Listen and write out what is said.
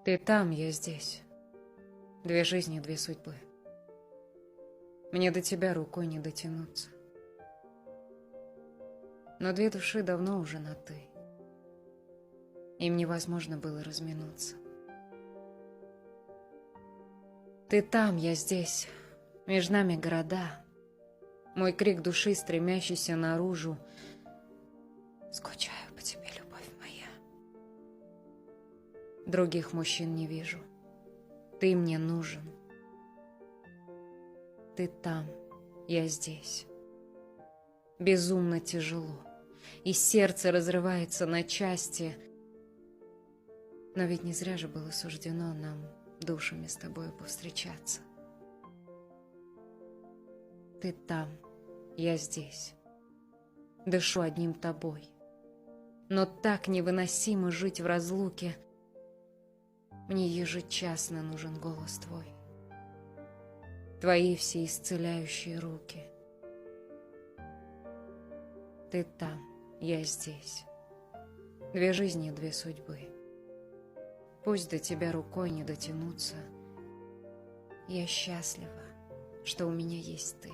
Ты там, я здесь. Две жизни, две судьбы. Мне до тебя рукой не дотянуться. Но две души давно уже на «ты». Им невозможно было разминуться. Ты там, я здесь. Между нами города. Мой крик души, стремящийся наружу. Скучаю по тебе, любовь моя. Других мужчин не вижу. Ты мне нужен. Ты там, я здесь. Безумно тяжело, и сердце разрывается на части. Но ведь не зря же было суждено нам душами с тобой повстречаться. Ты там, я здесь. Дышу одним тобой. Но так невыносимо жить в разлуке. Мне ежечасно нужен голос твой. Твои все исцеляющие руки. Ты там, я здесь. Две жизни, две судьбы. Пусть до тебя рукой не дотянуться. Я счастлива, что у меня есть ты.